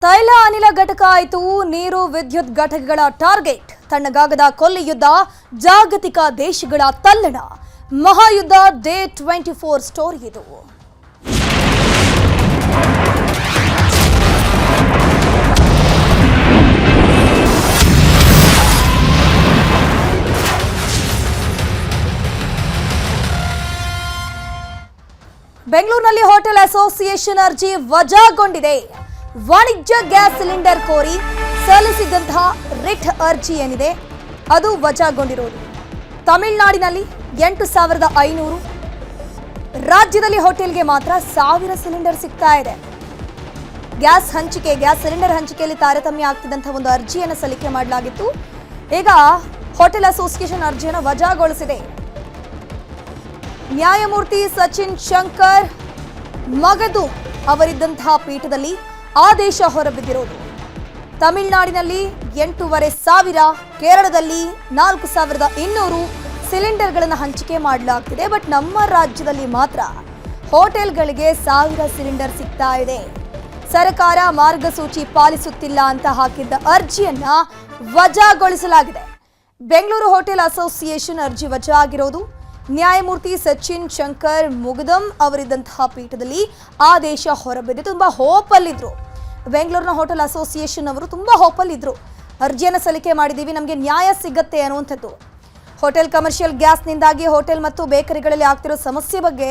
ತೈಲ ಅನಿಲ ಘಟಕ ಆಯಿತು ನೀರು ವಿದ್ಯುತ್ ಘಟಕಗಳ ಟಾರ್ಗೆಟ್ ತಣ್ಣಗಾಗದ ಕೊಲ್ಲಿ ಯುದ್ಧ ಜಾಗತಿಕ ದೇಶಗಳ ತಲ್ಲಣ ಮಹಾಯುದ್ಧ ಡೇ 24 ಸ್ಟೋರಿ ಇದು ಬೆಂಗಳೂರಿನಲ್ಲಿ ಹೋಟೆಲ್ ಅಸೋಸಿಯೇಷನ್ ಅರ್ಜಿ ವಜಾಗೊಂಡಿದೆ ವಾಣಿಜ್ಯ ಗ್ಯಾಸ್ ಸಿಲಿಂಡರ್ ಕೋರಿ ಸಲ್ಲಿಸಿದಂತಹ ರಿಟ್ ಅರ್ಜಿ ಏನಿದೆ ಅದು ವಜಾಗೊಂಡಿರೋದು ತಮಿಳುನಾಡಿನಲ್ಲಿ 8,500 ರಾಜ್ಯದಲ್ಲಿ ಹೋಟೆಲ್ಗೆ ಮಾತ್ರ 1,000 ಸಿಲಿಂಡರ್ ಸಿಗ್ತಾ ಇದೆ ಗ್ಯಾಸ್ ಸಿಲಿಂಡರ್ ಹಂಚಿಕೆಯಲ್ಲಿ ತಾರತಮ್ಯ ಆಗ್ತಿದ್ದಂತಹ ಒಂದು ಅರ್ಜಿಯನ್ನು ಸಲ್ಲಿಕೆ ಮಾಡಲಾಗಿತ್ತು ಈಗ ಹೋಟೆಲ್ ಅಸೋಸಿಯೇಷನ್ ಅರ್ಜಿಯನ್ನು ವಜಾಗೊಳಿಸಿದೆ ನ್ಯಾಯಮೂರ್ತಿ ಸಚಿನ್ ಶಂಕರ್ ಮಗದು ಅವರಿದ್ದಂತಹ ಪೀಠದಲ್ಲಿ ಆದೇಶ ಹೊರಬಿದ್ದಿರೋದು ತಮಿಳುನಾಡಿನಲ್ಲಿ 8,500 ಕೇರಳದಲ್ಲಿ 4,200 ಸಿಲಿಂಡರ್ಗಳನ್ನು ಹಂಚಿಕೆ ಮಾಡಲಾಗ್ತಿದೆ ಬಟ್ ನಮ್ಮ ರಾಜ್ಯದಲ್ಲಿ ಮಾತ್ರ ಹೋಟೆಲ್ಗಳಿಗೆ 1,000 ಸಿಲಿಂಡರ್ ಸಿಗ್ತಾ ಇದೆ ಸರ್ಕಾರ ಮಾರ್ಗಸೂಚಿ ಪಾಲಿಸುತ್ತಿಲ್ಲ ಅಂತ ಹಾಕಿದ್ದ ಅರ್ಜಿಯನ್ನ ವಜಾಗೊಳಿಸಲಾಗಿದೆ ಬೆಂಗಳೂರು ಹೋಟೆಲ್ ಅಸೋಸಿಯೇಷನ್ ಅರ್ಜಿ ವಜಾ ಆಗಿರೋದು ನ್ಯಾಯಮೂರ್ತಿ ಸಚಿನ್ ಶಂಕರ್ ಮುಗದಂ ಅವರಿದ್ದಂತಹ ಪೀಠದಲ್ಲಿ ಆದೇಶ ಹೊರಬಿದ್ದು ತುಂಬಾ ಹೋಪಲ್ಲಿದ್ರು ಬೆಂಗಳೂರಿನ ಹೋಟೆಲ್ ಅಸೋಸಿಯೇಷನ್ ಅವರು ತುಂಬಾ ಹೋಪಲ್ಲಿದ್ರು ಅರ್ಜಿಯನ್ನು ಸಲ್ಲಿಕೆ ಮಾಡಿದ್ದೀವಿ ನಮಗೆ ನ್ಯಾಯ ಸಿಗತ್ತೆ ಅನ್ನುವಂಥದ್ದು ಹೋಟೆಲ್ ಕಮರ್ಷಿಯಲ್ ಗ್ಯಾಸ್ನಿಂದಾಗಿ ಹೋಟೆಲ್ ಮತ್ತು ಬೇಕರಿಗಳಲ್ಲಿ ಆಗ್ತಿರೋ ಸಮಸ್ಯೆ ಬಗ್ಗೆ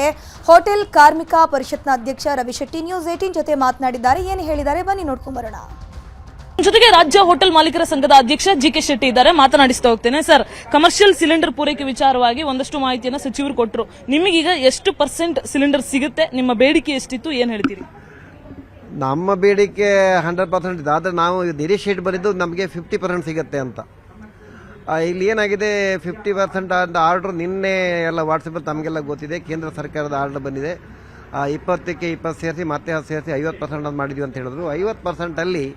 ಹೋಟೆಲ್ ಕಾರ್ಮಿಕ ಪರಿಷತ್ನ ಅಧ್ಯಕ್ಷ ರವಿ ಶೆಟ್ಟಿ ನ್ಯೂಸ್ 18 ಜೊತೆ ಮಾತನಾಡಿದ್ದಾರೆ ಏನು ಹೇಳಿದ್ದಾರೆ ಬನ್ನಿ ನೋಡ್ಕೊಂಡು ಬರೋಣ ಜೊತೆಗೆ ರಾಜ್ಯ ಹೋಟೆಲ್ ಮಾಲೀಕರ ಸಂಘದ ಅಧ್ಯಕ್ಷ ಜಿಕೆ ಶೆಟ್ಟಿ ಇದ್ದಾರೆ ಮಾತನಾಡಿಸ್ತಾ ಹೋಗ್ತೇನೆ ಸರ್ ಕಮರ್ಷಿಯಲ್ ಸಿಲಿಂಡರ್ ಪೂರೈಕೆ ವಿಚಾರವಾಗಿ ಒಂದಷ್ಟು ಮಾಹಿತಿಯನ್ನು ಸಚಿವರು ಕೊಟ್ಟರು ನಿಮಗೀಗ ಎಷ್ಟು % ಸಿಲಿಂಡರ್ ಸಿಗುತ್ತೆ ನಿಮ್ಮ ಬೇಡಿಕೆ ಎಷ್ಟಿತ್ತು ಏನ್ ಹೇಳ್ತೀರಿ ನಮ್ಮ ಬೇಡಿಕೆ 100% ಇದೆ ಆದರೆ ನಾವು ನಿರೀಕ್ಷೆ ಬಂದಿದ್ದು ನಮಗೆ 50% ಸಿಗುತ್ತೆ ಅಂತ ಇಲ್ಲಿ ಏನಾಗಿದೆ 50% ಅಂತ ಆರ್ಡರ್ ನಿನ್ನೆ ಎಲ್ಲ ವಾಟ್ಸಪ್ಪಲ್ಲಿ ತಮಗೆಲ್ಲ ಗೊತ್ತಿದೆ ಕೇಂದ್ರ ಸರ್ಕಾರದ ಆರ್ಡರ್ ಬಂದಿದೆ 20ಕ್ಕೆ 20 ಸೇರಿಸಿ ಮತ್ತೆ 10 ಸೇರಿಸಿ 50% ಅಂತ ಮಾಡಿದ್ವಿ ಅಂತ ಹೇಳಿದ್ರು 50% ಅಲ್ಲಿ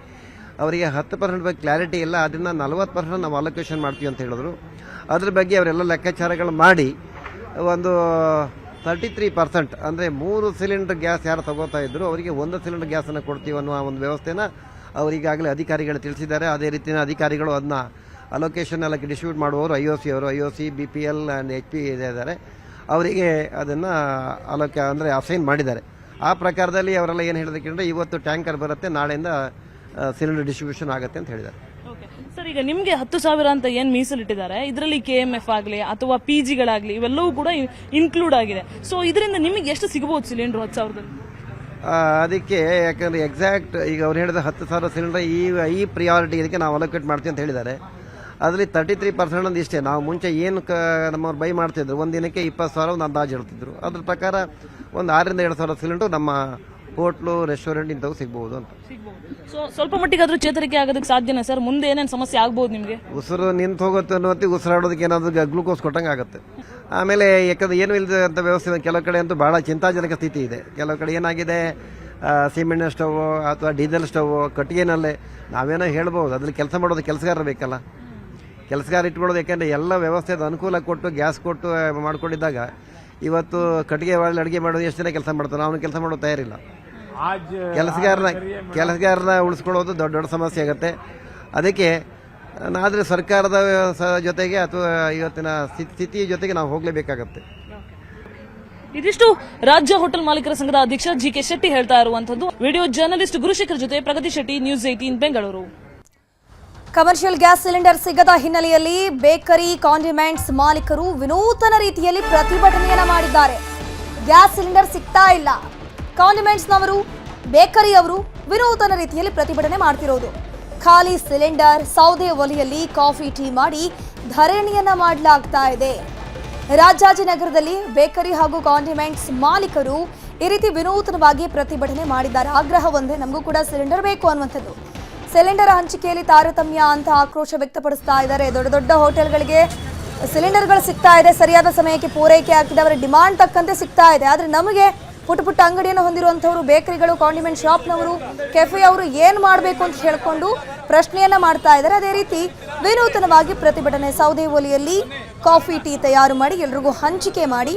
ಅವರಿಗೆ 10% ಬಗ್ಗೆ ಕ್ಲಾರಿಟಿ ಇಲ್ಲ ಅದನ್ನ 40% ನಾವು ಅಲೋಕೇಶನ್ ಮಾಡ್ತೀವಿ ಅಂತ ಹೇಳಿದ್ರು ಅದ್ರ ಬಗ್ಗೆ ಅವರೆಲ್ಲ ಲೆಕ್ಕಾಚಾರಗಳು ಮಾಡಿ ಒಂದು 33% ಅಂದರೆ 3 ಸಿಲಿಂಡರ್ ಗ್ಯಾಸ್ ಯಾರು ತಗೋತಾ ಇದ್ರು ಅವರಿಗೆ 1 ಸಿಲಿಂಡರ್ ಗ್ಯಾಸನ್ನು ಕೊಡ್ತೀವಿ ಅನ್ನೋ ಒಂದು ವ್ಯವಸ್ಥೆನ ಅವರಿಗಾಗಲೇ ಅಧಿಕಾರಿಗಳು ತಿಳಿಸಿದ್ದಾರೆ ಅದೇ ರೀತಿಯ ಅಧಿಕಾರಿಗಳು ಅದನ್ನ ಅಲೋಕೇಶನ್ ಎಲ್ಲ ಡಿಸ್ಟ್ರಿಬ್ಯೂಟ್ ಮಾಡುವವರು IOC BPL ಆ್ಯಂಡ್ HP ಇದ್ದಾರೆ ಅವರಿಗೆ ಅದನ್ನು ಅಂದರೆ ಅಸೈನ್ ಮಾಡಿದ್ದಾರೆ ಆ ಪ್ರಕಾರದಲ್ಲಿ ಅವರೆಲ್ಲ ಏನು ಹೇಳಿದಕ್ಕೆ ಇವತ್ತು ಟ್ಯಾಂಕರ್ ಬರುತ್ತೆ ನಾಳೆಯಿಂದ ಸಿಲಿಂಡರ್ ಡಿಸ್ಟ್ರಿಬ್ಯೂಷನ್ ಆಗುತ್ತೆ ಅಂತ ಹೇಳಿದ್ದಾರೆ ಸರ್ ಈಗ ನಿಮಗೆ 10,000 ಅಂತ ಏನ್ ಮೀಸಲಿಟ್ಟಿದ್ದಾರೆ ಇದರಲ್ಲಿ KMF ಆಗಲಿ ಅಥವಾ PGಗಳಾಗಲಿ ಇವೆಲ್ಲವೂ ಕೂಡ ಇನ್ಕ್ಲೂಡ್ ಆಗಿದೆ ಸೊ ಇದರಿಂದ ನಿಮಗೆ ಎಷ್ಟು ಸಿಗಬಹುದು ಸಿಲಿಂಡರ್ 10,000 ಅದಕ್ಕೆ ಯಾಕಂದ್ರೆ ಎಕ್ಸಾಕ್ಟ್ ಈಗ ಅವ್ರು ಹೇಳಿದ 10,000 ಸಿಲಿಂಡರ್ ಈ ಪ್ರಿಯಾರಿಟಿ ಇದಕ್ಕೆ ನಾವು ಅಲೋಕೇಟ್ ಮಾಡ್ತೀವಿ ಅಂತ ಹೇಳಿದ್ದಾರೆ ಅದರಲ್ಲಿ 33% ಒಂದು ಇಷ್ಟೇ ನಾವು ಮುಂಚೆ ಏನು ನಮ್ಮವ್ರು ಬೈ ಮಾಡ್ತಿದ್ರು ಒಂದು ದಿನಕ್ಕೆ 20,000 ಒಂದು ಅಂದಾಜು ಹೇಳ್ತಿದ್ರು ಅದ್ರ ಪ್ರಕಾರ ಒಂದು 6,000 to 7,000 ಸಿಲಿಂಡರ್ ನಮ್ಮ ಹೋಟ್ಲು ರೆಸ್ಟೋರೆಂಟ್ ಇಂಥವು ಸಿಗಬಹುದು ಅಂತ ಸೊ ಸ್ವಲ್ಪ ಮಟ್ಟಿಗೆ ಆದ್ರೂ ಚೇತರಿಕೆ ಆಗೋದಕ್ಕೆ ಸಾಧ್ಯನಾ ಸರ್ ಮುಂದೆ ಏನೇನು ಸಮಸ್ಯೆ ಆಗ್ಬಹುದು ನಿಮಗೆ ಉಸಿರು ನಿಂತು ಹೋಗುತ್ತೆ ಅನ್ನೋತಿ ಉಸಿರಾಡೋದಕ್ಕೆ ಏನಾದ್ರು ಗ್ಲೂಕೋಸ್ ಕೊಟ್ಟಂಗೆ ಆಗುತ್ತೆ ಆಮೇಲೆ ಯಾಕಂದ್ರೆ ಏನು ಇಲ್ಲದಂಥ ವ್ಯವಸ್ಥೆ ಕೆಲವು ಕಡೆ ಅಂತೂ ಬಹಳ ಚಿಂತಾಜನಕ ಸ್ಥಿತಿ ಇದೆ ಕೆಲವು ಕಡೆ ಏನಾಗಿದೆ ಸಿಮೆಂಟ್ ಸ್ಟವ್ ಅಥವಾ ಡೀಸೆಲ್ ಸ್ಟವ್ ಕಟ್ಟಿಗೆನಲ್ಲೇ ನಾವೇನೋ ಹೇಳ್ಬೋದು ಅದ್ರಲ್ಲಿ ಕೆಲಸ ಮಾಡೋದು ಕೆಲಸಗಾರ ಬೇಕಲ್ಲ ಕೆಲಸಗಾರ ಇಟ್ಕೊಳ್ಳೋದು ಯಾಕೆಂದ್ರೆ ಎಲ್ಲ ವ್ಯವಸ್ಥೆದ ಅನುಕೂಲ ಕೊಟ್ಟು ಗ್ಯಾಸ್ ಕೊಟ್ಟು ಮಾಡ್ಕೊಂಡಿದ್ದಾಗ ಇವತ್ತು ಕಟ್ಟಿಗೆ ಅಡುಗೆ ಮಾಡೋದು ಎಷ್ಟು ಜನ ಕೆಲಸ ಮಾಡ್ತಾರೆ ಅವನು ಕೆಲಸ ಮಾಡೋದು ತಯಾರಿಲ್ಲ ಕೆಲಸಗಾರನ ಉಳಿಸ್ಕೊಳ್ಳೋದು ದೊಡ್ಡ ಸಮಸ್ಯೆ ಆಗುತ್ತೆ ಅದಕ್ಕೆ ಆದರೆ ಸರ್ಕಾರದ ಜೊತೆಗೆ ಅಥವಾ ಇವತ್ತಿನ ಸ್ಥಿತಿಯ ಜೊತೆಗೆ ನಾವು ಹೋಗಲೇಬೇಕಾಗತ್ತೆ ಇದಿಷ್ಟು ರಾಜ್ಯ ಹೋಟೆಲ್ ಮಾಲೀಕರ ಸಂಘದ ಅಧ್ಯಕ್ಷ ಜಿಕೆ ಶೆಟ್ಟಿ ಹೇಳ್ತಾ ಇರುವಂತದ್ದು ವಿಡಿಯೋ ಜರ್ನಲಿಸ್ಟ್ ಗುರುಶೇಖರ್ ಜೊತೆ Pragati Shetty news 18 Bengaluru commercial gas cylinder ಸಿಗದ ಹಿನ್ನೆಲೆಯಲ್ಲಿ ಬೇಕರಿ ಕಾಂಡಿಮೆಂಟ್ಸ್ ಮಾಲೀಕರು ವಿನೂತನ ರೀತಿಯಲ್ಲಿ ಪ್ರತಿಭಟನೆಯನ್ನ ಮಾಡಿದ್ದಾರೆ ಗ್ಯಾಸ್ ಸಿಲಿಂಡರ್ ಸಿಗ್ತಾ ಇಲ್ಲ ಕಾಂಡಿಮೆಂಟ್ಸ್ನವರು ಬೇಕರಿಯವರು ವಿನೂತನ ರೀತಿಯಲ್ಲಿ ಪ್ರತಿಭಟನೆ ಮಾಡ್ತಿರೋದು ಖಾಲಿ ಸಿಲಿಂಡರ್ ಸೌದೆ ಒಲೆಯಲ್ಲಿ ಕಾಫಿ ಟೀ ಮಾಡಿ ಧರಣಿಯನ್ನ ಮಾಡಲಾಗ್ತಾ ಇದೆ ರಾಜಾಜಿನಗರದಲ್ಲಿ ಬೇಕರಿ ಹಾಗೂ ಕಾಂಡಿಮೆಂಟ್ಸ್ ಮಾಲೀಕರು ಈ ರೀತಿ ವಿನೂತನವಾಗಿ ಪ್ರತಿಭಟನೆ ಮಾಡಿದ್ದಾರೆ ಆಗ್ರಹ ಒಂದೇ ನಮಗೂ ಕೂಡ ಸಿಲಿಂಡರ್ ಬೇಕು ಅನ್ನುವಂಥದ್ದು ಸಿಲಿಂಡರ್ ಹಂಚಿಕೆಯಲ್ಲಿ ತಾರತಮ್ಯ ಅಂತ ಆಕ್ರೋಶ ವ್ಯಕ್ತಪಡಿಸ್ತಾ ಇದ್ದಾರೆ ದೊಡ್ಡ ಹೋಟೆಲ್ಗಳಿಗೆ ಸಿಲಿಂಡರ್ಗಳು ಸಿಗ್ತಾ ಇದೆ ಸರಿಯಾದ ಸಮಯಕ್ಕೆ ಪೂರೈಕೆ ಆಗ್ತಿದೆ ಅವರ ಡಿಮಾಂಡ್ ತಕ್ಕಂತೆ ಸಿಗ್ತಾ ಇದೆ ಆದರೆ ನಮಗೆ ಪುಟ್ಟ ಅಂಗಡಿಯನ್ನು ಹೊಂದಿರುವಂಥವರು ಬೇಕರಿಗಳು ಕಾಂಡಿಮೆಂಟ್ ಶಾಪ್ನವರು ಕೆಫೆ ಅವರು ಏನು ಮಾಡಬೇಕು ಅಂತ ಹೇಳ್ಕೊಂಡು ಪ್ರಶ್ನೆಯನ್ನ ಮಾಡ್ತಾ ಇದ್ದಾರೆ ಅದೇ ರೀತಿ ವಿನೂತನವಾಗಿ ಪ್ರತಿಭಟನೆ ಸೌದೆ ಒಲೆಯಲ್ಲಿ ಕಾಫಿ ಟೀ ತಯಾರು ಮಾಡಿ ಎಲ್ರಿಗೂ ಹಂಚಿಕೆ ಮಾಡಿ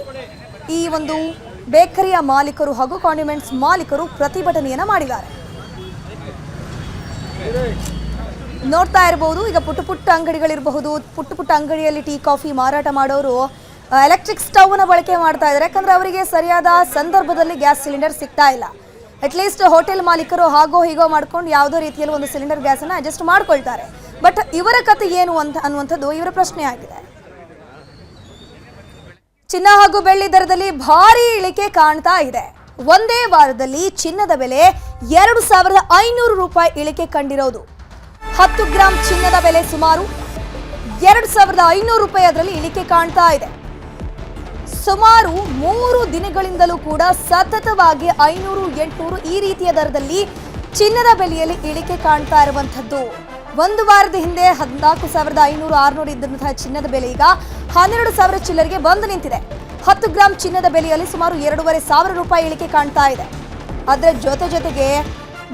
ಈ ಒಂದು ಬೇಕರಿಯ ಮಾಲೀಕರು ಹಾಗೂ ಕಾಂಡಿಮೆಂಟ್ಸ್ ಮಾಲೀಕರು ಪ್ರತಿಭಟನೆಯನ್ನ ಮಾಡಿದ್ದಾರೆ. ನೋಡ್ತಾ ಇರಬಹುದು, ಈಗ ಪುಟ್ಟ ಅಂಗಡಿಗಳಿರಬಹುದು, ಪುಟ್ಟ ಅಂಗಡಿಯಲ್ಲಿ ಟೀ ಕಾಫಿ ಮಾರಾಟ ಮಾಡೋರು ಎಲೆಕ್ಟ್ರಿಕ್ ಸ್ಟವ್ ನ ಬಳಕೆ ಮಾಡ್ತಾ ಇದ್ದಾರೆ. ಯಾಕಂದ್ರೆ ಅವರಿಗೆ ಸರಿಯಾದ ಸಂದರ್ಭದಲ್ಲಿ ಗ್ಯಾಸ್ ಸಿಲಿಂಡರ್ ಸಿಗ್ತಾ ಇಲ್ಲ. ಅಟ್ಲೀಸ್ಟ್ ಹೋಟೆಲ್ ಮಾಲೀಕರು ಹಾಗೋ ಹೀಗೋ ಮಾಡ್ಕೊಂಡು ಯಾವುದೋ ರೀತಿಯಲ್ಲಿ ಒಂದು ಸಿಲಿಂಡರ್ ಗ್ಯಾಸ್ ಅನ್ನ ಅಡ್ಜಸ್ಟ್ ಮಾಡ್ಕೊಳ್ತಾರೆ. ಬಟ್ ಇವರ ಕತೆ ಏನು ಅಂತ ಅನ್ನುವಂಥದ್ದು ಇವರ ಪ್ರಶ್ನೆ ಆಗಿದೆ. ಚಿನ್ನ ಹಾಗೂ ಬೆಳ್ಳಿ ದರದಲ್ಲಿ ಭಾರಿ ಇಳಿಕೆ ಕಾಣ್ತಾ ಇದೆ. ಒಂದೇ ವಾರದಲ್ಲಿ ಚಿನ್ನದ ಬೆಲೆ 2,500 ರೂಪಾಯಿ ಇಳಿಕೆ ಕಂಡಿರೋದು. 10 ಗ್ರಾಂ ಚಿನ್ನದ ಬೆಲೆ ಸುಮಾರು 2,500 ರೂಪಾಯಿ ಅದರಲ್ಲಿ ಇಳಿಕೆ ಕಾಣ್ತಾ ಇದೆ. ಸುಮಾರು 3 ದಿನಗಳಿಂದಲೂ ಕೂಡ ಸತತವಾಗಿ 500, 800 ಈ ರೀತಿಯ ದರದಲ್ಲಿ ಚಿನ್ನದ ಬೆಲೆಯಲ್ಲಿ ಇಳಿಕೆ ಕಾಣ್ತಾ ಇರುವಂತದ್ದು. ಒಂದು ವಾರದ ಹಿಂದೆ 14,500, 600 ಇದ್ದಂತಹ ಚಿನ್ನದ ಬೆಲೆ ಈಗ 12,000 ಚಿಲ್ಲರಿಗೆ ಬಂದು ನಿಂತಿದೆ. 10 ಗ್ರಾಂ ಚಿನ್ನದ ಬೆಲೆಯಲ್ಲಿ ಸುಮಾರು 2,500 ರೂಪಾಯಿ ಇಳಿಕೆ ಕಾಣ್ತಾ ಇದೆ. ಅದರ ಜೊತೆಗೆ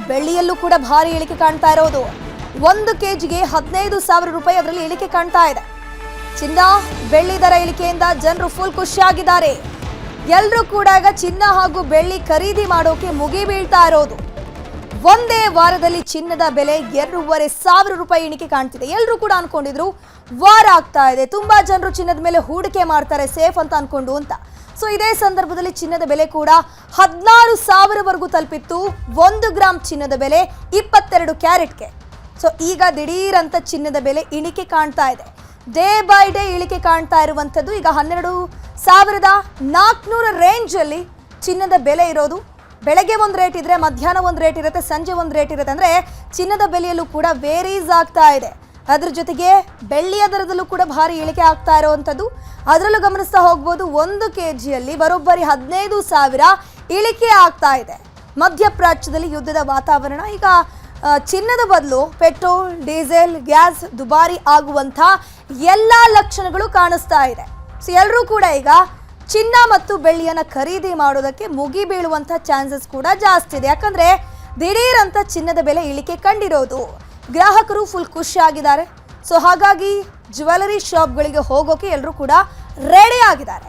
ಬೆಳ್ಳಿಯಲ್ಲೂ ಕೂಡ ಭಾರಿ ಇಳಿಕೆ ಕಾಣ್ತಾ ಇರೋದು. 1 ಕೆಜಿಗೆ 15,000 ರೂಪಾಯಿ ಅದರಲ್ಲಿ ಇಳಿಕೆ ಕಾಣ್ತಾ ಇದೆ. ಚಿನ್ನ ಬೆಳ್ಳಿ ದರ ಇಳಿಕೆಯಿಂದ ಜನರು ಫುಲ್ ಖುಷಿಯಾಗಿದ್ದಾರೆ. ಎಲ್ಲರೂ ಕೂಡ ಈಗ ಚಿನ್ನ ಹಾಗೂ ಬೆಳ್ಳಿ ಖರೀದಿ ಮಾಡೋಕೆ ಮುಗಿ ಬೀಳ್ತಾ ಇರೋದು. ಒಂದೇ ವಾರದಲ್ಲಿ ಚಿನ್ನದ ಬೆಲೆ 2,500 ರೂಪಾಯಿ ಇಳಿಕೆ ಕಾಣ್ತಿದೆ. ಎಲ್ಲರೂ ಕೂಡ ಅನ್ಕೊಂಡಿದ್ರು ವಾರ ಆಗ್ತಾ ಇದೆ, ತುಂಬಾ ಜನರು ಚಿನ್ನದ ಮೇಲೆ ಹೂಡಿಕೆ ಮಾಡ್ತಾರೆ ಸೇಫ್ ಅಂತ ಅನ್ಕೊಂಡು ಅಂತ. ಸೊ ಇದೇ ಸಂದರ್ಭದಲ್ಲಿ ಚಿನ್ನದ ಬೆಲೆ ಕೂಡ 16,000ವರೆಗೂ ತಲುಪಿತ್ತು. 1 ಗ್ರಾಂ ಚಿನ್ನದ ಬೆಲೆ 22 ಕ್ಯಾರೆಟ್ಗೆ. ಸೊ ಈಗ ದಿಢೀರ್ ಅಂತ ಚಿನ್ನದ ಬೆಲೆ ಇಳಿಕೆ ಕಾಣ್ತಾ ಇದೆ. ಡೇ ಬೈ ಡೇ ಇಳಿಕೆ ಕಾಣ್ತಾ ಇರುವಂಥದ್ದು. ಈಗ 12,400 ರೇಂಜ್ ಅಲ್ಲಿ ಚಿನ್ನದ ಬೆಲೆ ಇರೋದು. ಬೆಳಗ್ಗೆ ಒಂದು ರೇಟ್ ಇದ್ರೆ ಮಧ್ಯಾಹ್ನ ಒಂದು ರೇಟ್ ಇರುತ್ತೆ, ಸಂಜೆ ಒಂದು ರೇಟ್ ಇರುತ್ತೆ. ಅಂದ್ರೆ ಚಿನ್ನದ ಬೆಲೆಯಲ್ಲೂ ಕೂಡ ವೇರೀಸ್ ಆಗ್ತಾ ಇದೆ. ಅದ್ರ ಜೊತೆಗೆ ಬೆಳ್ಳಿಯ ದರದಲ್ಲೂ ಕೂಡ ಭಾರಿ ಇಳಿಕೆ ಆಗ್ತಾ ಇರುವಂಥದ್ದು. ಅದರಲ್ಲೂ ಗಮನಿಸ್ತಾ ಹೋಗ್ಬೋದು, 1 ಕೆಜಿಯಲ್ಲಿ ಬರೋಬ್ಬರಿ 15,000 ಇಳಿಕೆ ಆಗ್ತಾ ಇದೆ. ಮಧ್ಯಪ್ರಾಚ್ಯದಲ್ಲಿ ಯುದ್ಧದ ವಾತಾವರಣ. ಈಗ ಚಿನ್ನದ ಬದಲು ಪೆಟ್ರೋಲ್, ಡೀಸೆಲ್, ಗ್ಯಾಸ್ ದುಬಾರಿ ಆಗುವಂಥ ಎಲ್ಲ ಲಕ್ಷಣಗಳು ಕಾಣಿಸ್ತಾ ಇದೆ. ಸೊ ಎಲ್ಲರೂ ಕೂಡ ಈಗ ಚಿನ್ನ ಮತ್ತು ಬೆಳ್ಳಿಯನ್ನು ಖರೀದಿ ಮಾಡೋದಕ್ಕೆ ಮುಗಿ ಬೀಳುವಂಥ ಚಾನ್ಸಸ್ ಕೂಡ ಜಾಸ್ತಿ ಇದೆ. ಯಾಕಂದ್ರೆ ದಿಢೀರ್ ಅಂತ ಚಿನ್ನದ ಬೆಲೆ ಇಳಿಕೆ ಕಂಡಿರೋದು. ಗ್ರಾಹಕರು ಫುಲ್ ಖುಷಿಯಾಗಿದ್ದಾರೆ. ಸೊ ಹಾಗಾಗಿ ಜ್ಯುವೆಲರಿ ಶಾಪ್ಗಳಿಗೆ ಹೋಗೋಕೆ ಎಲ್ಲರೂ ಕೂಡ ರೆಡಿ ಆಗಿದ್ದಾರೆ.